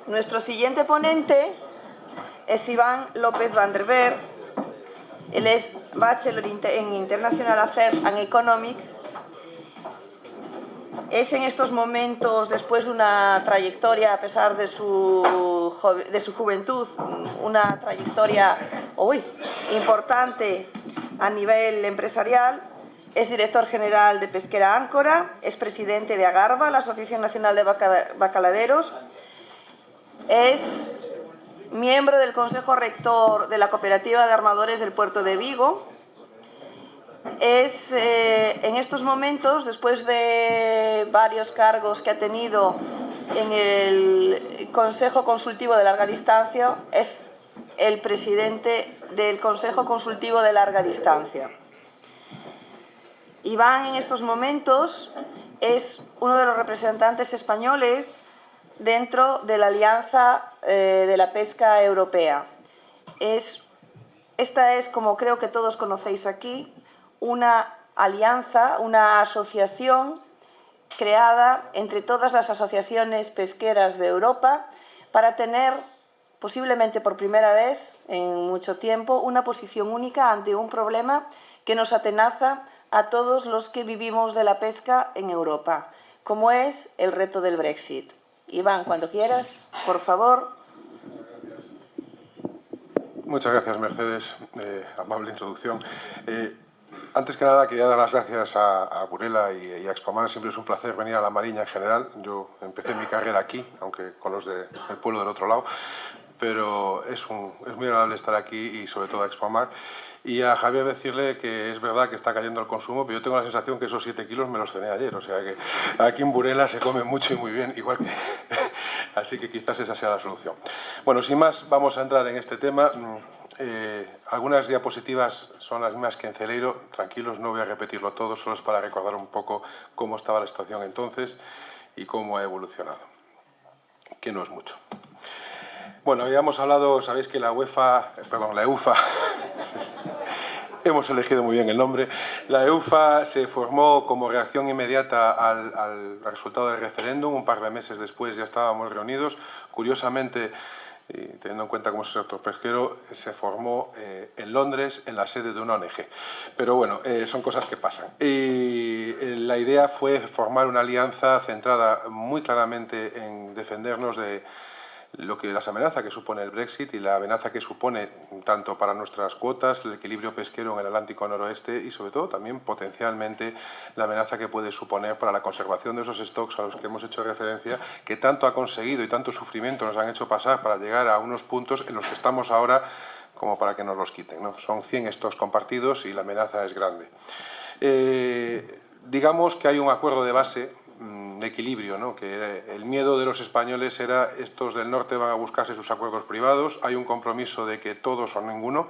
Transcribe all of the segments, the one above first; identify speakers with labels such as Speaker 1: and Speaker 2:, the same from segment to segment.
Speaker 1: Nuestro siguiente ponente es Iván López van der Berg. Él es Bachelor en International Affairs and Economics. Es en estos momentos, después de una trayectoria, a pesar de su juventud, una trayectoria importante a nivel empresarial. Es director general de Pesquera Áncora, es presidente de Agarva, la Asociación Nacional de Bacaladeros, es miembro del Consejo Rector de la Cooperativa de Armadores del Puerto de Vigo. Es, en estos momentos, después de varios cargos que ha tenido en el Consejo Consultivo de Larga Distancia, es el presidente del Consejo Consultivo de Larga Distancia. Iván, en estos momentos, es uno de los representantes españoles dentro de la Alianza de la Pesca Europea. Esta es, como creo que todos conocéis aquí, una alianza, una asociación creada entre todas las asociaciones pesqueras de Europa para tener, posiblemente por primera vez en mucho tiempo, una posición única ante un problema que nos atenaza a todos los que vivimos de la pesca en Europa, como es el reto del Brexit. Iván, cuando quieras, por favor.
Speaker 2: Muchas gracias, Mercedes. Amable introducción. Antes que nada, quería dar las gracias a Burela y a Expomar. Siempre es un placer venir a la Mariña en general. Yo empecé mi carrera aquí, aunque con los del pueblo del otro lado, pero es muy agradable estar aquí y sobre todo a Expomar. Y a Javier decirle que es verdad que está cayendo el consumo, pero yo tengo la sensación que esos 7 kilos me los cené ayer. O sea que aquí en Burela se come mucho y muy bien, igual que... Así que quizás esa sea la solución. Bueno, sin más, vamos a entrar en este tema. Algunas diapositivas son las mismas que en Celeiro. Tranquilos, no voy a repetirlo todo, solo es para recordar un poco cómo estaba la situación entonces y cómo ha evolucionado, que no es mucho. Bueno, habíamos hablado, sabéis que la EUFA, hemos elegido muy bien el nombre, la EUFA se formó como reacción inmediata al resultado del referéndum. Un par de meses después ya estábamos reunidos. Curiosamente, y teniendo en cuenta cómo es el sector pesquero, se formó en Londres, en la sede de una ONG. Pero bueno, son cosas que pasan. Y la idea fue formar una alianza centrada muy claramente en defendernos de las amenazas que supone el Brexit y la amenaza que supone tanto para nuestras cuotas, el equilibrio pesquero en el Atlántico noroeste y sobre todo también potencialmente la amenaza que puede suponer para la conservación de esos stocks a los que hemos hecho referencia, que tanto ha conseguido y tanto sufrimiento nos han hecho pasar para llegar a unos puntos en los que estamos ahora como para que nos los quiten, ¿no? Son 100 stocks compartidos y la amenaza es grande. Digamos que hay un acuerdo de base de equilibrio, ¿no? Que el miedo de los españoles era estos del norte van a buscarse sus acuerdos privados, hay un compromiso de que todos o ninguno,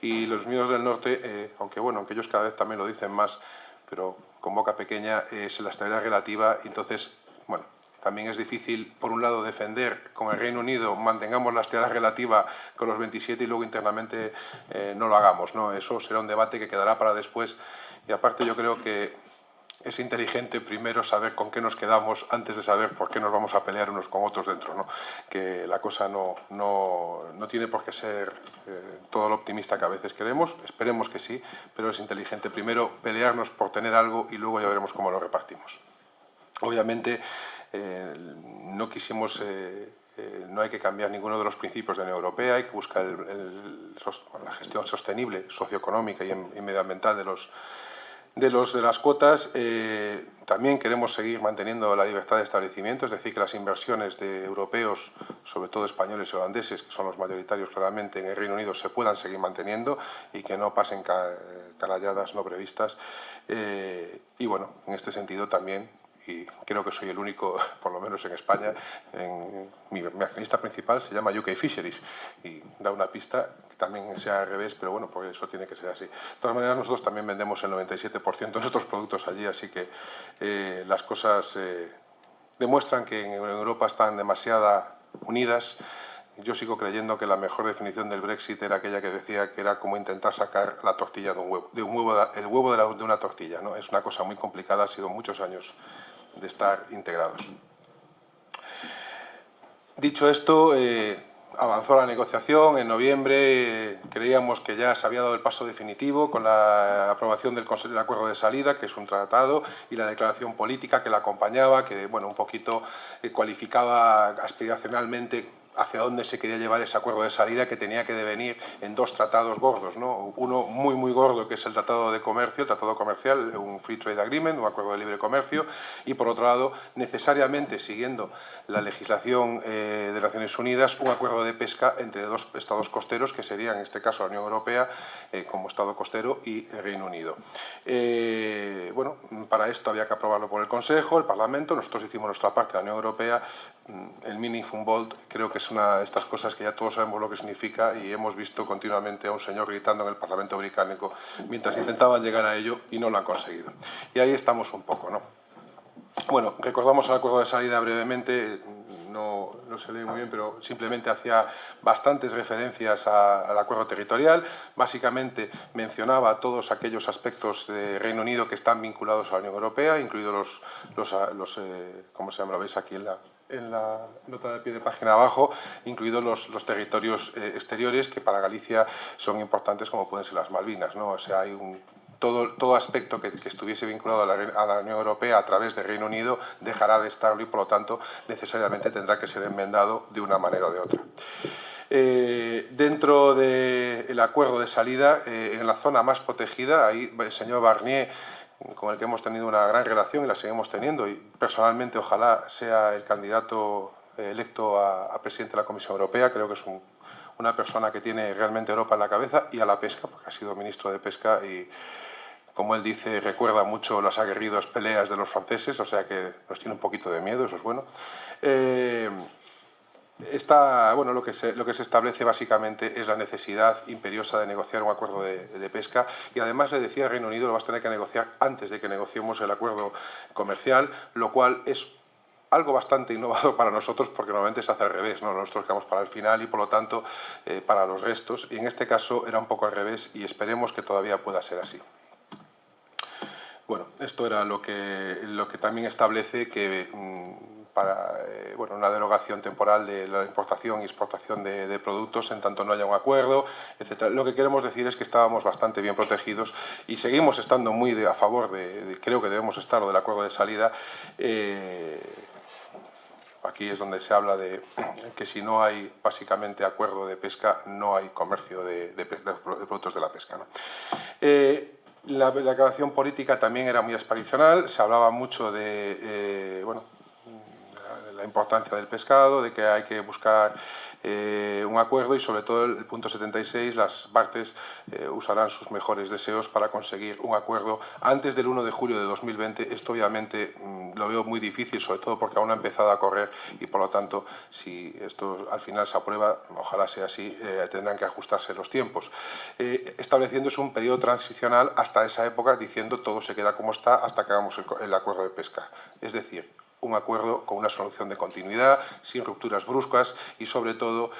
Speaker 2: y los miedos del norte, aunque ellos cada vez también lo dicen más, pero con boca pequeña, es la estabilidad relativa. Y entonces, bueno, también es difícil, por un lado, defender con el Reino Unido, mantengamos la estabilidad relativa con los 27 y luego internamente no lo hagamos, ¿no? Eso será un debate que quedará para después, y aparte yo creo que es inteligente primero saber con qué nos quedamos antes de saber por qué nos vamos a pelear unos con otros dentro, ¿no? Que la cosa no tiene por qué ser todo lo optimista que a veces queremos. Esperemos que sí, pero es inteligente primero pelearnos por tener algo y luego ya veremos cómo lo repartimos. Obviamente no quisimos... no hay que cambiar ninguno de los principios de la Unión Europea, hay que buscar la gestión sostenible, socioeconómica y medioambiental de las cuotas. También queremos seguir manteniendo la libertad de establecimiento, es decir, que las inversiones de europeos, sobre todo españoles y holandeses, que son los mayoritarios claramente en el Reino Unido, se puedan seguir manteniendo y que no pasen canalladas no previstas. Y bueno, en este sentido también, y creo que soy el único, por lo menos en España, mi accionista principal se llama UK Fisheries y da una pista que también sea al revés, pero bueno, por eso tiene que ser así. De todas maneras, nosotros también vendemos el 97% de nuestros productos allí, así que las cosas demuestran que en Europa están demasiado unidas. Yo sigo creyendo que la mejor definición del Brexit era aquella que decía que era como intentar sacar la tortilla de un huevo, el huevo de una tortilla, ¿no? Es una cosa muy complicada, ha sido muchos años de estar integrados. Dicho esto, avanzó la negociación. En noviembre creíamos que ya se había dado el paso definitivo con la aprobación del acuerdo de salida, que es un tratado, y la declaración política que la acompañaba, que bueno, un poquito cualificaba aspiracionalmente hacia dónde se quería llevar ese acuerdo de salida, que tenía que devenir en dos tratados gordos, ¿no? Uno muy gordo, que es el Tratado de Comercio, el Tratado Comercial, un Free Trade Agreement, un acuerdo de libre comercio, y por otro lado, necesariamente siguiendo la legislación de Naciones Unidas, un acuerdo de pesca entre dos estados costeros, que serían en este caso la Unión Europea como estado costero y el Reino Unido. Bueno, para esto había que aprobarlo por el Consejo, el Parlamento. Nosotros hicimos nuestra parte, la Unión Europea. El mini Humboldt creo que es una de estas cosas que ya todos sabemos lo que significa, y hemos visto continuamente a un señor gritando en el Parlamento británico mientras intentaban llegar a ello y no lo han conseguido. Y ahí estamos un poco, ¿no? Bueno, recordamos el acuerdo de salida brevemente. No se lee muy bien, pero simplemente hacía bastantes referencias al acuerdo territorial. Básicamente mencionaba todos aquellos aspectos de Reino Unido que están vinculados a la Unión Europea, incluidos ¿cómo se llama? Lo veis aquí en la nota de pie de página abajo, incluidos los territorios exteriores, que para Galicia son importantes, como pueden ser las Malvinas, ¿no? O sea, hay todo aspecto que estuviese vinculado a la Unión Europea a través del Reino Unido dejará de estarlo, y por lo tanto necesariamente tendrá que ser enmendado de una manera o de otra. Dentro del acuerdo de salida, en la zona más protegida, ahí el señor Barnier, con el que hemos tenido una gran relación y la seguimos teniendo, y personalmente ojalá sea el candidato electo a presidente de la Comisión Europea. Creo que es una persona que tiene realmente Europa en la cabeza, y a la pesca, porque ha sido ministro de Pesca y, como él dice, recuerda mucho las aguerridas peleas de los franceses, o sea que nos tiene un poquito de miedo, eso es bueno. Bueno, lo que se establece básicamente es la necesidad imperiosa de negociar un acuerdo de pesca, y además le decía al Reino Unido: lo vas a tener que negociar antes de que negociemos el acuerdo comercial, lo cual es algo bastante innovador para nosotros, porque normalmente se hace al revés, ¿no? Nosotros quedamos para el final y por lo tanto para los restos, y en este caso era un poco al revés, y esperemos que todavía pueda ser así. Bueno, esto era lo que también establece que para una derogación temporal de la importación y exportación de productos en tanto no haya un acuerdo, etc. Lo que queremos decir es que estábamos bastante bien protegidos, y seguimos estando muy a favor creo que debemos estar, del acuerdo de salida. Aquí es donde se habla de que si no hay básicamente acuerdo de pesca, no hay comercio de productos de la pesca, ¿no? La declaración política también era muy aspiracional. Se hablaba mucho de la importancia del pescado, de que hay que buscar un acuerdo, y sobre todo el punto 76, las partes usarán sus mejores deseos para conseguir un acuerdo antes del 1 de julio de 2020. Esto obviamente lo veo muy difícil, sobre todo porque aún ha empezado a correr, y por lo tanto, si esto al final se aprueba, ojalá sea así, tendrán que ajustarse los tiempos, estableciéndose un periodo transicional hasta esa época, diciendo todo se queda como está hasta que hagamos el acuerdo de pesca. Es decir, un acuerdo con una solución de continuidad, sin rupturas bruscas, y sobre todo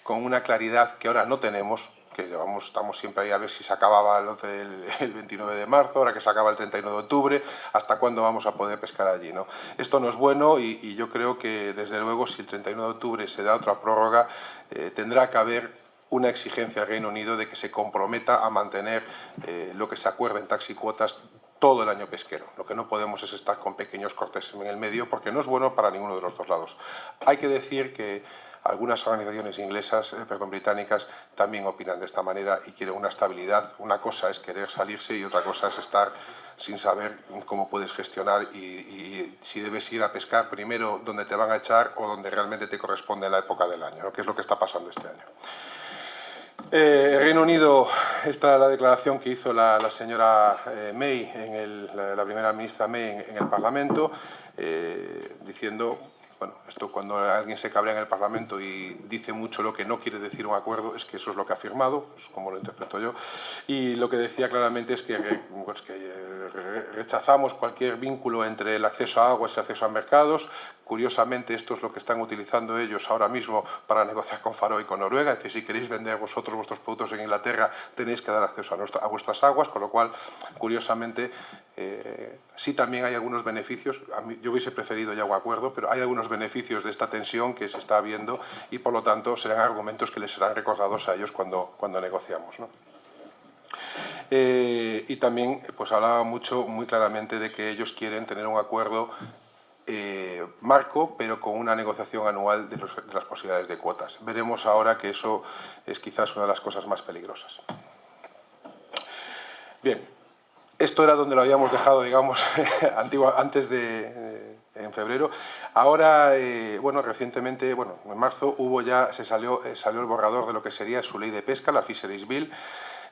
Speaker 2: con una claridad que ahora no tenemos, que estamos siempre ahí a ver si se acababa el 29 de marzo, ahora que se acaba el 31 de octubre, hasta cuándo vamos a poder pescar allí, ¿no? Esto no es bueno, y yo creo que desde luego, si el 31 de octubre se da otra prórroga, tendrá que haber una exigencia al Reino Unido de que se comprometa a mantener lo que se acuerda en taxicuotas todo el año pesquero. Lo que no podemos es estar con pequeños cortes en el medio, porque no es bueno para ninguno de los dos lados. Hay que decir que algunas organizaciones británicas también opinan de esta manera y quieren una estabilidad. Una cosa es querer salirse y otra cosa es estar sin saber cómo puedes gestionar y si debes ir a pescar primero donde te van a echar o donde realmente te corresponde en la época del año, ¿no? Que es lo que está pasando este año. El Reino Unido, esta es la declaración que hizo la señora May, la primera ministra May en el Parlamento, diciendo, bueno, esto cuando alguien se cabrea en el Parlamento y dice mucho lo que no quiere decir un acuerdo, es que eso es lo que ha firmado, es como lo interpreto yo, y lo que decía claramente es que rechazamos cualquier vínculo entre el acceso a aguas y el acceso a mercados. Curiosamente, esto es lo que están utilizando ellos ahora mismo para negociar con Faro y con Noruega. Es decir, si queréis vender vosotros vuestros productos en Inglaterra, tenéis que dar acceso a vuestras aguas, con lo cual, curiosamente, sí también hay algunos beneficios. Yo hubiese preferido ya un acuerdo, pero hay algunos beneficios de esta tensión que se está viendo y, por lo tanto, serán argumentos que les serán recordados a ellos cuando negociamos, ¿no? Y también pues hablaba muy claramente de que ellos quieren tener un acuerdo marco, pero con una negociación anual de las posibilidades de cuotas. Veremos ahora que eso es quizás una de las cosas más peligrosas. Bien, esto era donde lo habíamos dejado, digamos, antes en febrero. Ahora, bueno, recientemente, bueno, en marzo salió el borrador de lo que sería su ley de pesca, la Fisheries Bill.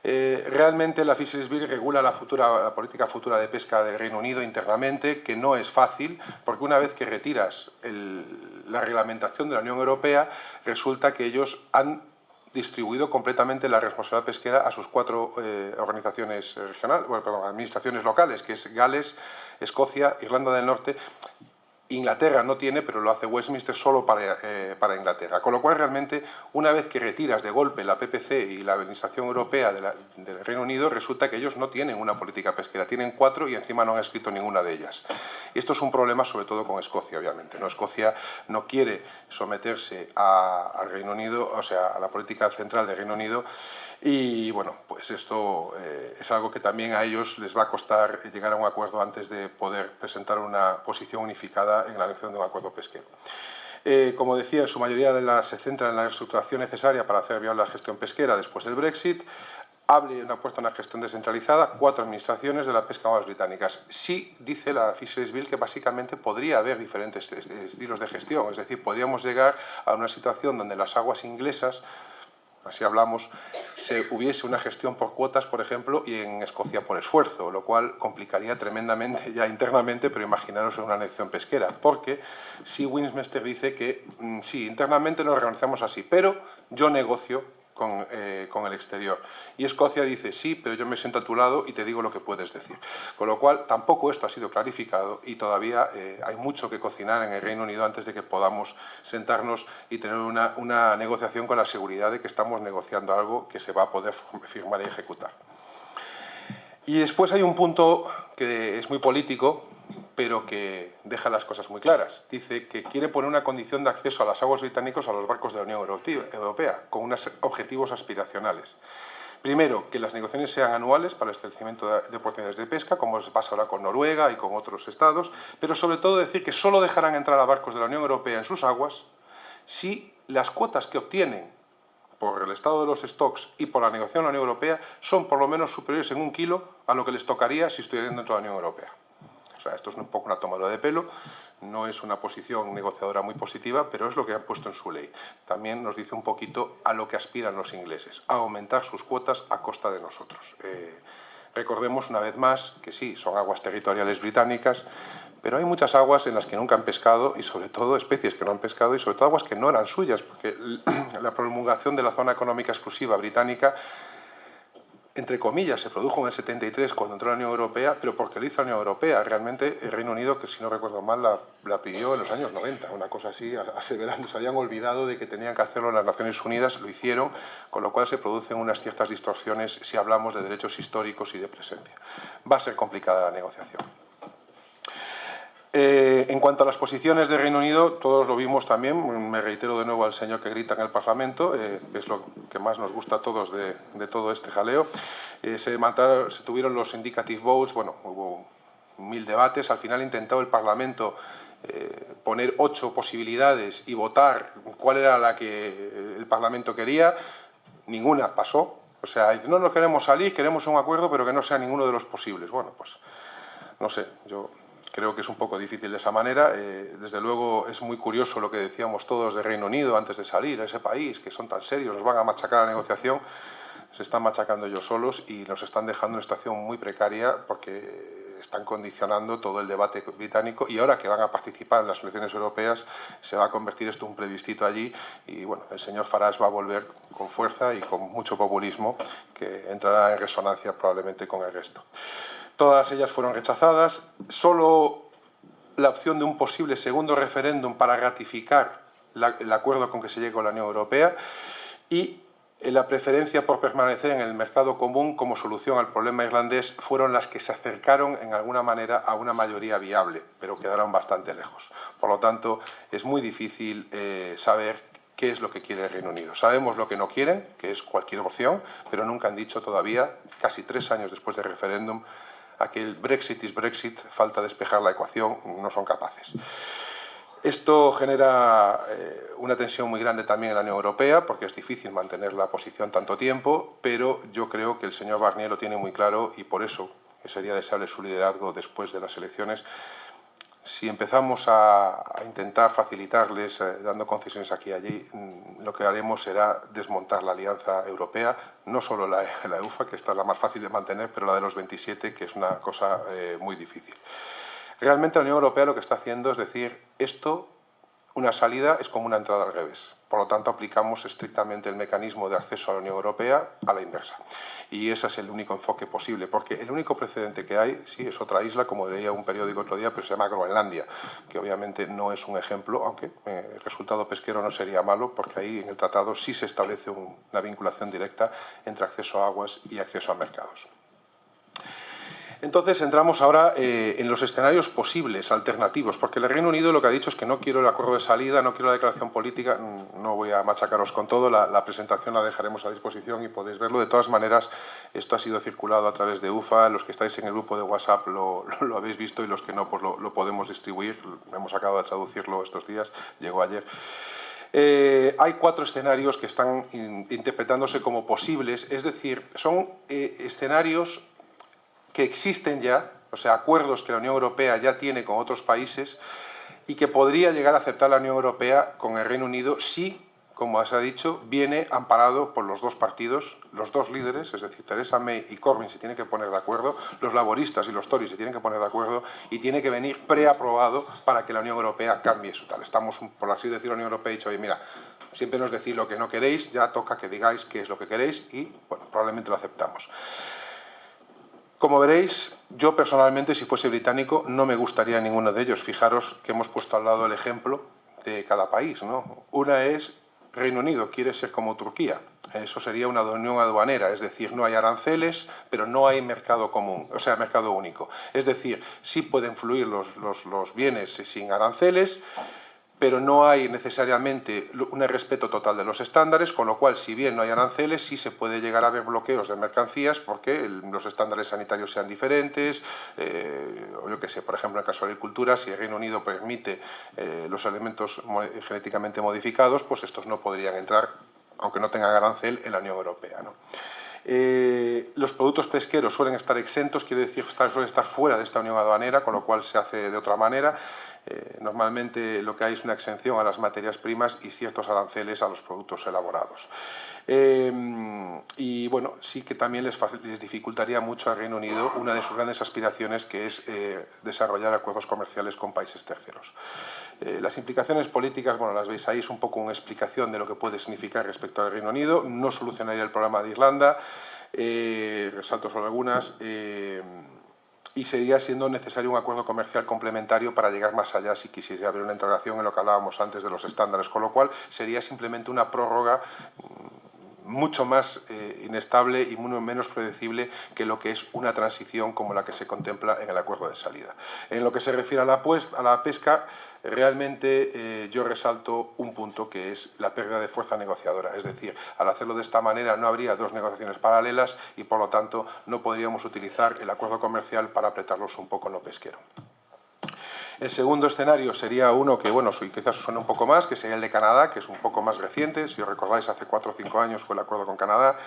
Speaker 2: Realmente la Fisheries Bill regula la política futura de pesca del Reino Unido internamente, que no es fácil, porque una vez que retiras la reglamentación de la Unión Europea, resulta que ellos han distribuido completamente la responsabilidad pesquera a sus 4 organizaciones regionales, bueno, perdón, administraciones locales, que es Gales, Escocia, Irlanda del Norte. Inglaterra no tiene, pero lo hace Westminster solo para Inglaterra. Con lo cual, realmente, una vez que retiras de golpe la PPC y la Administración Europea del Reino Unido, resulta que ellos no tienen una política pesquera. Tienen 4 y encima no han escrito ninguna de ellas. Esto es un problema sobre todo con Escocia, obviamente, ¿no? Escocia no quiere someterse al Reino Unido, o sea, a la política central del Reino Unido. Y bueno, pues esto es algo que también a ellos les va a costar llegar a un acuerdo antes de poder presentar una posición unificada en la elección de un acuerdo pesquero. Como decía, en su mayoría se centra en la reestructuración necesaria para hacer viable la gestión pesquera después del Brexit. Apuesta una gestión descentralizada, 4 administraciones de la pesca en aguas británicas. Sí dice la Fisheries Bill que básicamente podría haber diferentes estilos de gestión, es decir, podríamos llegar a una situación donde las aguas inglesas, así hablamos, hubiese una gestión por cuotas, por ejemplo, y en Escocia por esfuerzo, lo cual complicaría tremendamente ya internamente, pero imaginaros en una elección pesquera, porque si Westminster dice que sí, internamente nos organizamos así, pero yo negocio con el exterior. Y Escocia dice, sí, pero yo me siento a tu lado y te digo lo que puedes decir. Con lo cual, tampoco esto ha sido clarificado y todavía hay mucho que cocinar en el Reino Unido antes de que podamos sentarnos y tener una negociación con la seguridad de que estamos negociando algo que se va a poder firmar y ejecutar. Y después hay un punto que es muy político, pero que deja las cosas muy claras. Dice que quiere poner una condición de acceso a las aguas británicas a los barcos de la Unión Europea, con unos objetivos aspiracionales. Primero, que las negociaciones sean anuales para el establecimiento de oportunidades de pesca, como se pasa ahora con Noruega y con otros estados, pero sobre todo decir que solo dejarán entrar a barcos de la Unión Europea en sus aguas si las cuotas que obtienen por el estado de los stocks y por la negociación de la Unión Europea son por lo menos superiores en 1 kilo a lo que les tocaría si estuvieran dentro de la Unión Europea. O sea, esto es un poco una tomadura de pelo, no es una posición negociadora muy positiva, pero es lo que han puesto en su ley. También nos dice un poquito a lo que aspiran los ingleses, a aumentar sus cuotas a costa de nosotros. Recordemos una vez más que sí, son aguas territoriales británicas, pero hay muchas aguas en las que nunca han pescado y sobre todo especies que no han pescado y sobre todo aguas que no eran suyas, porque la promulgación de la zona económica exclusiva británica, entre comillas, se produjo en el 73 cuando entró la Unión Europea, pero porque lo hizo la Unión Europea. Realmente el Reino Unido, que si no recuerdo mal, la pidió en los años 90, una cosa así, aseverando, se habían olvidado de que tenían que hacerlo en las Naciones Unidas, lo hicieron, con lo cual se producen unas ciertas distorsiones si hablamos de derechos históricos y de presencia. Va a ser complicada la negociación. En cuanto a las posiciones del Reino Unido, todos lo vimos también, me reitero de nuevo al señor que grita en el Parlamento, es lo que más nos gusta a todos de todo este jaleo. Se tuvieron los indicative votes, bueno, hubo 1000 debates, al final intentó el Parlamento poner 8 posibilidades y votar cuál era la que el Parlamento quería, ninguna pasó. O sea, no nos queremos salir, queremos un acuerdo, pero que no sea ninguno de los posibles. Bueno, pues no sé, yo creo que es un poco difícil de esa manera. Desde luego es muy curioso lo que decíamos todos de Reino Unido antes de salir a ese país, que son tan serios, nos van a machacar la negociación. Se están machacando ellos solos y nos están dejando en una situación muy precaria porque están condicionando todo el debate británico y ahora que van a participar en las elecciones europeas se va a convertir esto en un plebiscito allí y bueno, el señor Farage va a volver con fuerza y con mucho populismo que entrará en resonancia probablemente con el resto. Todas ellas fueron rechazadas. Solo la opción de un posible segundo referéndum para ratificar el acuerdo con que se llegó con la Unión Europea y la preferencia por permanecer en el mercado común como solución al problema irlandés fueron las que se acercaron en alguna manera a una mayoría viable, pero quedaron bastante lejos. Por lo tanto, es muy difícil saber qué es lo que quiere el Reino Unido. Sabemos lo que no quieren, que es cualquier opción, pero nunca han dicho todavía, casi 3 años después del referéndum, aquel Brexit is Brexit, falta despejar la ecuación, no son capaces. Esto genera una tensión muy grande también en la Unión Europea, porque es difícil mantener la posición tanto tiempo, pero yo creo que el señor Barnier lo tiene muy claro y por eso sería deseable su liderazgo después de las elecciones. Si empezamos a intentar facilitarles, dando concesiones aquí y allí, lo que haremos será desmontar la Alianza Europea, no solo la EUFA, que esta es la más fácil de mantener, pero la de los 27, que es una cosa muy difícil. Realmente la Unión Europea lo que está haciendo es decir, una salida es como una entrada al revés. Por lo tanto, aplicamos estrictamente el mecanismo de acceso a la Unión Europea a la inversa. Y ese es el único enfoque posible, porque el único precedente que hay, sí, es otra isla, como leía un periódico otro día, pero se llama Groenlandia, que obviamente no es un ejemplo, aunque el resultado pesquero no sería malo, porque ahí en el tratado sí se establece una vinculación directa entre acceso a aguas y acceso a mercados. Entonces entramos ahora en los escenarios posibles, alternativos, porque el Reino Unido lo que ha dicho es que no quiero el acuerdo de salida, no quiero la declaración política, no voy a machacaros con todo, la presentación la dejaremos a disposición y podéis verlo. De todas maneras, esto ha sido circulado a través de UFA, los que estáis en el grupo de WhatsApp lo habéis visto y los que no, pues lo podemos distribuir, hemos acabado de traducirlo estos días, llegó ayer. Hay 4 escenarios que están interpretándose como posibles, es decir, son escenarios que existen ya, o sea, acuerdos que la Unión Europea ya tiene con otros países y que podría llegar a aceptar la Unión Europea con el Reino Unido si, como se ha dicho, viene amparado por los 2 partidos, los 2 líderes, es decir, Theresa May y Corbyn se tienen que poner de acuerdo, los laboristas y los Tories se tienen que poner de acuerdo y tiene que venir preaprobado para que la Unión Europea cambie su tal. Estamos, por así decirlo, la Unión Europea ha dicho, oye, mira, siempre nos decís lo que no queréis, ya toca que digáis qué es lo que queréis y, bueno, probablemente lo aceptamos. Como veréis, yo personalmente, si fuese británico, no me gustaría ninguno de ellos. Fijaros que hemos puesto al lado el ejemplo de cada país, ¿no? Una es Reino Unido, quiere ser como Turquía. Eso sería una unión aduanera, es decir, no hay aranceles, pero no hay mercado común, o sea, mercado único. Es decir, sí pueden fluir los bienes sin aranceles, pero no hay necesariamente un respeto total de los estándares, con lo cual, si bien no hay aranceles, sí se puede llegar a ver bloqueos de mercancías porque los estándares sanitarios sean diferentes, o yo qué sé, por ejemplo, en el caso de la agricultura, si el Reino Unido permite los alimentos genéticamente modificados, pues estos no podrían entrar, aunque no tengan arancel, en la Unión Europea, ¿no? Los productos pesqueros suelen estar exentos, quiere decir suelen estar fuera de esta unión aduanera, con lo cual se hace de otra manera. Normalmente lo que hay es una exención a las materias primas y ciertos aranceles a los productos elaborados. Y bueno, sí que también les dificultaría mucho al Reino Unido una de sus grandes aspiraciones, que es desarrollar acuerdos comerciales con países terceros. Las implicaciones políticas, bueno, las veis ahí, es un poco una explicación de lo que puede significar respecto al Reino Unido. No solucionaría el problema de Irlanda, resalto solo algunas, y sería siendo necesario un acuerdo comercial complementario para llegar más allá si quisiese haber una integración en lo que hablábamos antes de los estándares, con lo cual sería simplemente una prórroga mucho más inestable y mucho menos predecible que lo que es una transición como la que se contempla en el acuerdo de salida. En lo que se refiere a la pesca, realmente yo resalto un punto, que es la pérdida de fuerza negociadora. Es decir, al hacerlo de esta manera no habría 2 negociaciones paralelas y, por lo tanto, no podríamos utilizar el acuerdo comercial para apretarlos un poco en lo pesquero. El segundo escenario sería uno que, bueno, quizás os suene un poco más, que sería el de Canadá, que es un poco más reciente. Si os recordáis, hace 4 o 5 años fue el acuerdo con Canadá.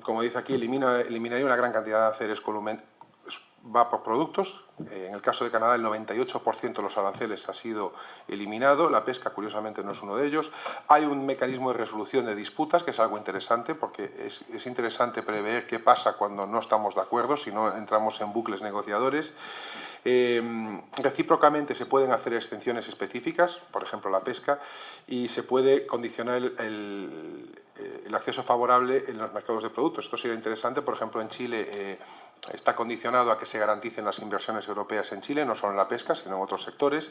Speaker 2: Como dice aquí, eliminaría una gran cantidad de aranceles, va por productos. En el caso de Canadá, el 98% de los aranceles ha sido eliminado. La pesca, curiosamente, no es uno de ellos. Hay un mecanismo de resolución de disputas, que es algo interesante, porque es interesante prever qué pasa cuando no estamos de acuerdo, si no entramos en bucles negociadores. Recíprocamente se pueden hacer exenciones específicas, por ejemplo la pesca, y se puede condicionar el acceso favorable en los mercados de productos. Esto sería interesante, por ejemplo en Chile está condicionado a que se garanticen las inversiones europeas en Chile, no solo en la pesca, sino en otros sectores,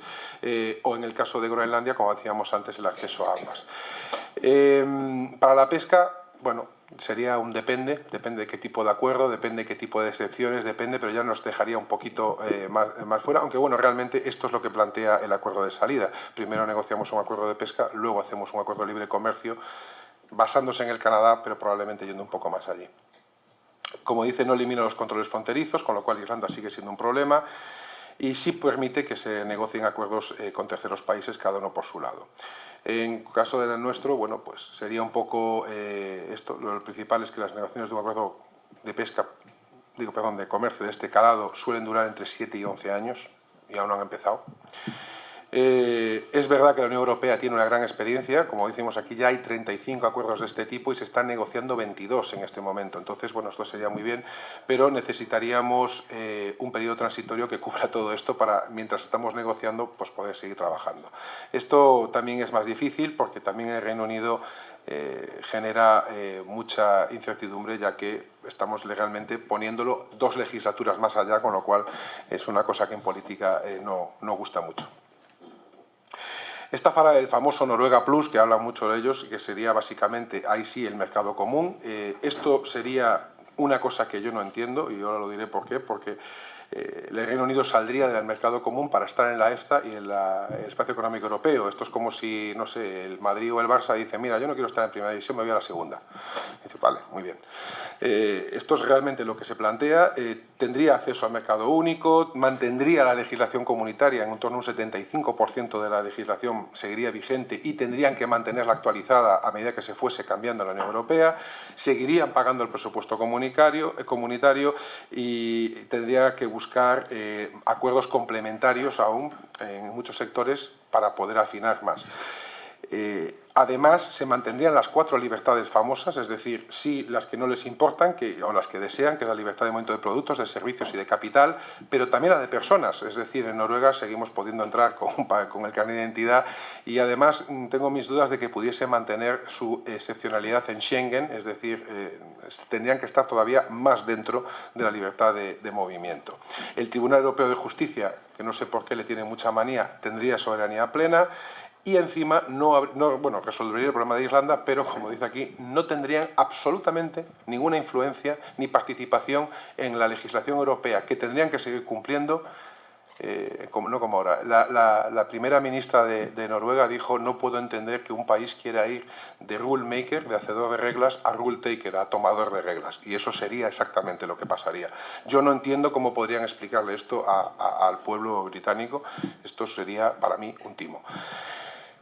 Speaker 2: o en el caso de Groenlandia, como decíamos antes, el acceso a aguas. Para la pesca, bueno, sería un depende de qué tipo de acuerdo, depende de qué tipo de excepciones, pero ya nos dejaría un poquito más fuera, aunque bueno, realmente esto es lo que plantea el acuerdo de salida. Primero negociamos un acuerdo de pesca, luego hacemos un acuerdo de libre comercio, basándose en el Canadá, pero probablemente yendo un poco más allí. Como dice, no elimina los controles fronterizos, con lo cual Irlanda sigue siendo un problema, y sí permite que se negocien acuerdos con terceros países, cada uno por su lado. En caso del nuestro, bueno, pues sería un poco esto. Lo principal es que las negociaciones de un acuerdo de pesca, de comercio de este calado suelen durar entre 7 y 11 años, y aún no han empezado. Es verdad que la Unión Europea tiene una gran experiencia, como decimos aquí ya hay 35 acuerdos de este tipo y se están negociando 22 en este momento, entonces bueno, esto sería muy bien, pero necesitaríamos un periodo transitorio que cubra todo esto para, mientras estamos negociando, pues poder seguir trabajando. Esto también es más difícil porque también el Reino Unido genera mucha incertidumbre, ya que estamos legalmente poniéndolo 2 legislaturas más allá, con lo cual es una cosa que en política no gusta mucho. Está el famoso Noruega Plus, que habla mucho de ellos, que sería básicamente, ahí sí, el mercado común. Esto sería una cosa que yo no entiendo, y ahora lo diré por qué, porque el Reino Unido saldría del mercado común para estar en la EFTA y en el Espacio Económico Europeo. Esto es como si, no sé, el Madrid o el Barça dice, mira, yo no quiero estar en primera división, me voy a la segunda. Y dice, vale, muy bien. Esto es realmente lo que se plantea. Tendría acceso al mercado único, mantendría la legislación comunitaria, en torno a un 75% de la legislación seguiría vigente y tendrían que mantenerla actualizada a medida que se fuese cambiando la Unión Europea, seguirían pagando el presupuesto comunitario y tendría que buscar acuerdos complementarios aún en muchos sectores para poder afinar más. Además, se mantendrían las 4 libertades famosas, es decir, sí las que no les importan o las que desean, que es la libertad de movimiento de productos, de servicios y de capital, pero también la de personas, es decir, en Noruega seguimos pudiendo entrar con el carnet de identidad y además tengo mis dudas de que pudiese mantener su excepcionalidad en Schengen, es decir, tendrían que estar todavía más dentro de la libertad de movimiento. El Tribunal Europeo de Justicia, que no sé por qué le tiene mucha manía, tendría soberanía plena. Y encima resolvería el problema de Irlanda, pero como dice aquí, no tendrían absolutamente ninguna influencia ni participación en la legislación europea, que tendrían que seguir cumpliendo, no como ahora. La primera ministra de Noruega dijo, no puedo entender que un país quiera ir de rule maker, de hacedor de reglas, a rule taker, a tomador de reglas. Y eso sería exactamente lo que pasaría. Yo no entiendo cómo podrían explicarle esto al pueblo británico. Esto sería, para mí, un timo.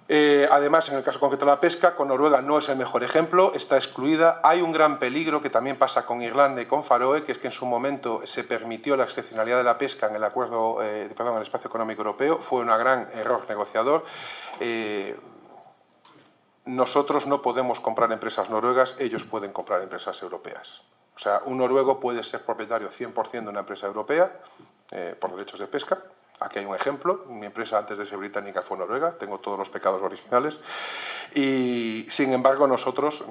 Speaker 2: Además, en el caso concreto de la pesca, con Noruega no es el mejor ejemplo, está excluida. Hay un gran peligro que también pasa con Irlanda y con Faroe, que es que en su momento se permitió la excepcionalidad de la pesca en el en el Espacio Económico Europeo. Fue un gran error negociador. Nosotros no podemos comprar empresas noruegas, ellos pueden comprar empresas europeas. O sea, un noruego puede ser propietario 100% de una empresa europea por derechos de pesca. Aquí hay un ejemplo, mi empresa antes de ser británica fue noruega, tengo todos los pecados originales y sin embargo nosotros,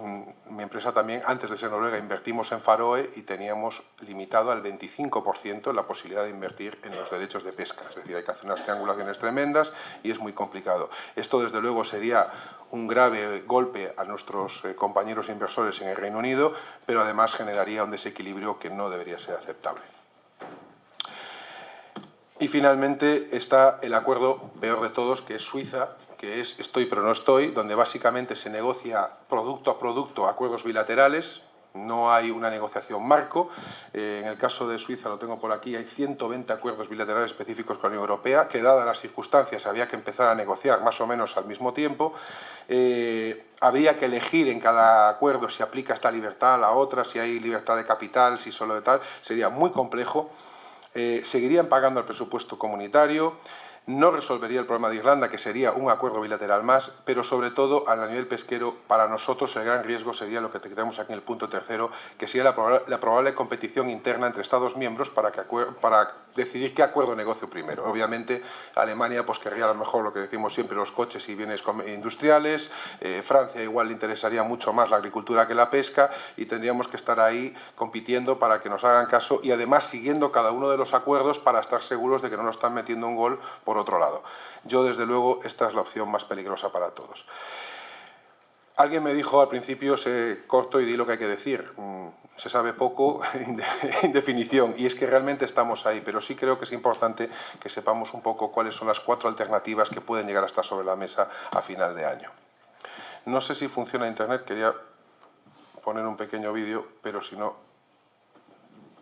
Speaker 2: mi empresa también, antes de ser noruega invertimos en Faroe y teníamos limitado al 25% la posibilidad de invertir en los derechos de pesca, es decir, hay que hacer unas triangulaciones tremendas y es muy complicado. Esto desde luego sería un grave golpe a nuestros compañeros inversores en el Reino Unido, pero además generaría un desequilibrio que no debería ser aceptable. Y finalmente está el acuerdo peor de todos, que es Suiza, que es estoy pero no estoy, donde básicamente se negocia producto a producto acuerdos bilaterales, no hay una negociación marco. En el caso de Suiza, lo tengo por aquí, hay 120 acuerdos bilaterales específicos con la Unión Europea, que dadas las circunstancias había que empezar a negociar más o menos al mismo tiempo. Habría que elegir en cada acuerdo si aplica esta libertad a la otra, si hay libertad de capital, si solo de tal, sería muy complejo. Seguirían pagando el presupuesto comunitario. No resolvería el problema de Irlanda, que sería un acuerdo bilateral más, pero sobre todo a nivel pesquero, para nosotros el gran riesgo sería lo que tenemos aquí en el punto tercero, que sería la probable competición interna entre Estados miembros para decidir qué acuerdo negocio primero. Obviamente Alemania pues querría a lo mejor lo que decimos siempre, los coches y bienes industriales, Francia igual le interesaría mucho más la agricultura que la pesca, y tendríamos que estar ahí compitiendo para que nos hagan caso y además siguiendo cada uno de los acuerdos para estar seguros de que no nos están metiendo un gol por otro lado. Yo, desde luego, esta es la opción más peligrosa para todos. Alguien me dijo al principio, corto y di lo que hay que decir. Se sabe poco en definición, y es que realmente estamos ahí, pero sí creo que es importante que sepamos un poco cuáles son las 4 alternativas que pueden llegar a estar sobre la mesa a final de año. No sé si funciona Internet, quería poner un pequeño vídeo, pero si no...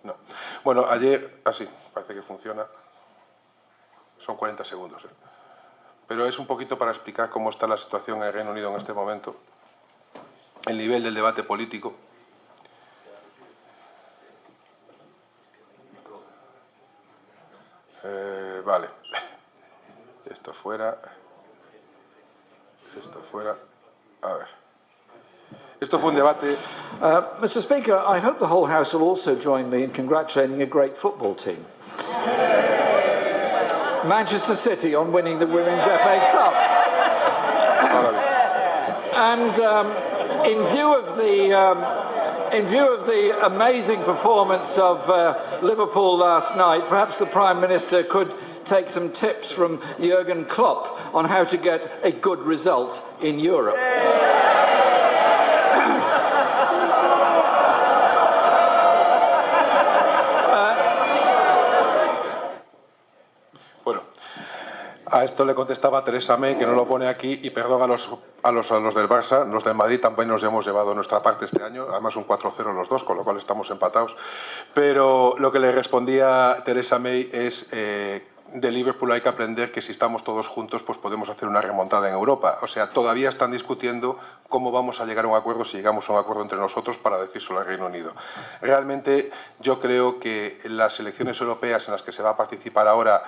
Speaker 2: No. Bueno, ayer... Así, parece que funciona. Son 40 segundos. Pero es un poquito para explicar cómo está la situación en el Reino Unido en este momento, el nivel del debate político. Vale. Esto fuera. A ver. Esto fue un debate...
Speaker 3: Mr. Speaker, I hope the whole House will also join me in congratulating a great football team. Manchester City on winning the Women's FA Cup. And in view of the amazing performance of Liverpool last night, perhaps the Prime Minister could take some tips from Jurgen Klopp on how to get a good result in Europe.
Speaker 2: A esto le contestaba Theresa May, que no lo pone aquí, y perdón a los del Barça, los del Madrid también nos hemos llevado nuestra parte este año, además un 4-0 los dos, con lo cual estamos empatados. Pero lo que le respondía Theresa May es... de Liverpool hay que aprender que si estamos todos juntos pues podemos hacer una remontada en Europa. O sea, todavía están discutiendo cómo vamos a llegar a un acuerdo, si llegamos a un acuerdo entre nosotros, para decírselo al Reino Unido. Realmente yo creo que las elecciones europeas en las que se va a participar ahora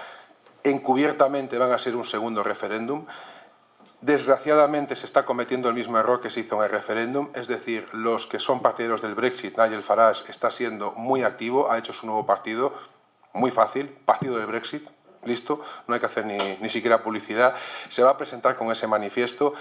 Speaker 2: encubiertamente van a ser un segundo referéndum. Desgraciadamente se está cometiendo el mismo error que se hizo en el referéndum, es decir, los que son partidarios del Brexit, Nigel Farage está siendo muy activo, ha hecho su nuevo partido, muy fácil, partido del Brexit, listo, no hay que hacer ni siquiera publicidad, se va a presentar con ese manifiesto,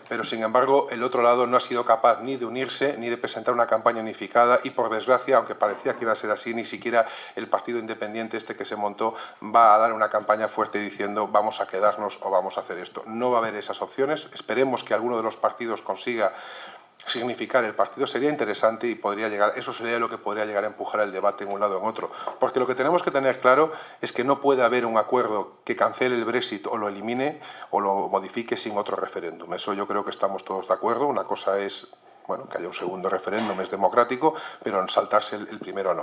Speaker 2: pero sin embargo el otro lado no ha sido capaz ni de unirse ni de presentar una campaña unificada y por desgracia, aunque parecía que iba a ser así, ni siquiera el partido independiente este que se montó va a dar una campaña fuerte diciendo vamos a quedarnos o vamos a hacer esto. No va a haber esas opciones, esperemos que alguno de los partidos consiga significar el partido, sería interesante y podría llegar, eso sería lo que podría llegar a empujar el debate en un lado o en otro, porque lo que tenemos que tener claro es que no puede haber un acuerdo que cancele el Brexit o lo elimine o lo modifique sin otro referéndum. Eso yo creo que estamos todos de acuerdo. Una cosa es, bueno, que haya un segundo referéndum, es democrático, pero en saltarse el primero no.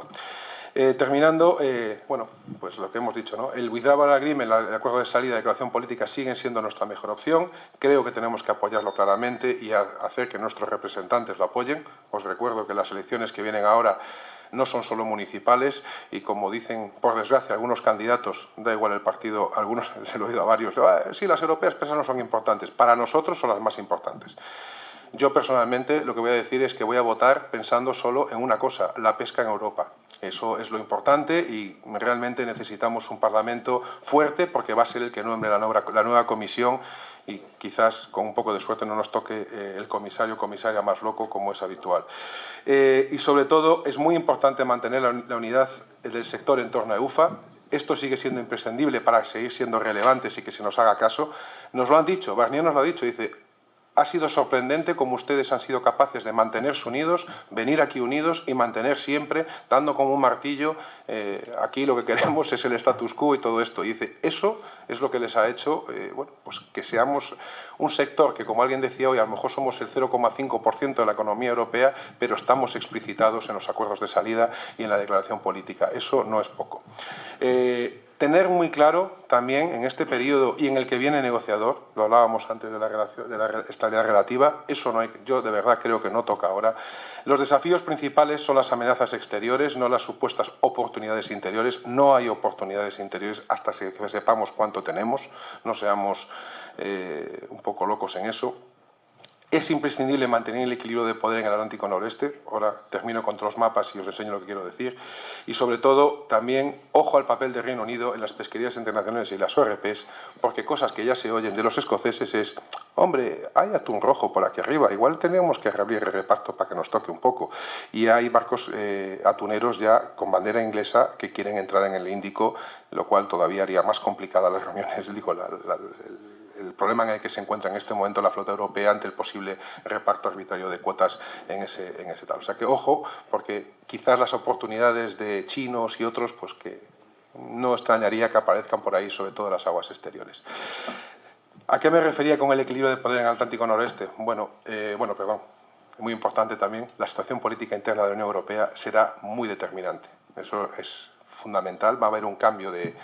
Speaker 2: Terminando, bueno, pues lo que hemos dicho, ¿no? El Withdrawal Agreement, el acuerdo de salida de declaración política, siguen siendo nuestra mejor opción. Creo que tenemos que apoyarlo claramente y hacer que nuestros representantes lo apoyen. Os recuerdo que las elecciones que vienen ahora no son solo municipales y, como dicen, por desgracia, algunos candidatos, da igual el partido, algunos se lo he oído a varios, sí, las europeas no son importantes. Para nosotros son las más importantes. Yo personalmente lo que voy a decir es que voy a votar pensando solo en una cosa, la pesca en Europa. Eso es lo importante y realmente necesitamos un Parlamento fuerte porque va a ser el que nombre la nueva comisión y quizás con un poco de suerte no nos toque el comisario o comisaria más loco como es habitual. Y sobre todo es muy importante mantener la unidad del sector en torno a EUFA. Esto sigue siendo imprescindible para seguir siendo relevantes y que se nos haga caso. Nos lo han dicho, Barnier nos lo ha dicho, dice... Ha sido sorprendente cómo ustedes han sido capaces de mantenerse unidos, venir aquí unidos y mantener siempre, dando como un martillo, aquí lo que queremos es el status quo y todo esto. Y dice, eso es lo que les ha hecho, bueno, pues que seamos un sector que, como alguien decía hoy, a lo mejor somos el 0,5% de la economía europea, pero estamos explicitados en los acuerdos de salida y en la declaración política. Eso no es poco. tener muy claro también en este periodo y en el que viene negociador, lo hablábamos antes de la estabilidad relativa, eso no hay, yo de verdad creo que no toca ahora. Los desafíos principales son las amenazas exteriores, no las supuestas oportunidades interiores. No hay oportunidades interiores hasta que sepamos cuánto tenemos, no seamos un poco locos en eso. Es imprescindible mantener el equilibrio de poder en el Atlántico Noreste. Ahora termino con los mapas y os enseño lo que quiero decir. Y sobre todo, también, ojo al papel del Reino Unido en las pesquerías internacionales y las ORPs, porque cosas que ya se oyen de los escoceses es, hombre, hay atún rojo por aquí arriba, igual tenemos que reabrir el reparto para que nos toque un poco. Y hay barcos atuneros ya con bandera inglesa que quieren entrar en el Índico, lo cual todavía haría más complicadas las reuniones, digo, el problema en el que se encuentra en este momento la flota europea ante el posible reparto arbitrario de cuotas en ese tal. O sea que ojo, porque quizás las oportunidades de chinos y otros, pues que no extrañaría que aparezcan por ahí, sobre todo en las aguas exteriores. ¿A qué me refería con el equilibrio de poder en el Atlántico Noreste? Muy importante también, la situación política interna de la Unión Europea será muy determinante. Eso es fundamental, va a haber un cambio de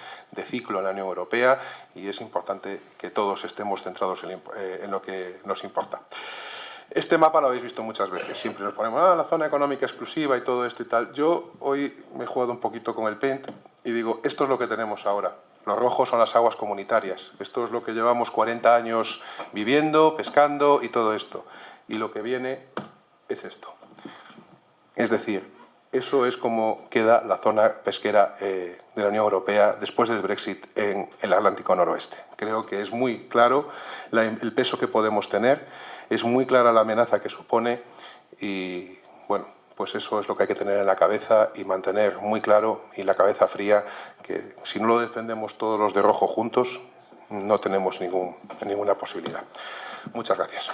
Speaker 2: ciclo en la Unión Europea y es importante que todos estemos centrados en lo que nos importa. Este mapa lo habéis visto muchas veces, siempre nos ponemos la zona económica exclusiva y todo esto y tal. Yo hoy me he jugado un poquito con el Paint y digo, esto es lo que tenemos ahora. Los rojos son las aguas comunitarias, esto es lo que llevamos 40 años viviendo, pescando y todo esto. Y lo que viene es esto. Es decir, eso es como queda la zona pesquera de la Unión Europea después del Brexit en el Atlántico Noroeste. Creo que es muy claro el peso que podemos tener, es muy clara la amenaza que supone y, bueno, pues eso es lo que hay que tener en la cabeza y mantener muy claro y la cabeza fría que si no lo defendemos todos los de rojo juntos no tenemos ninguna posibilidad. Muchas gracias.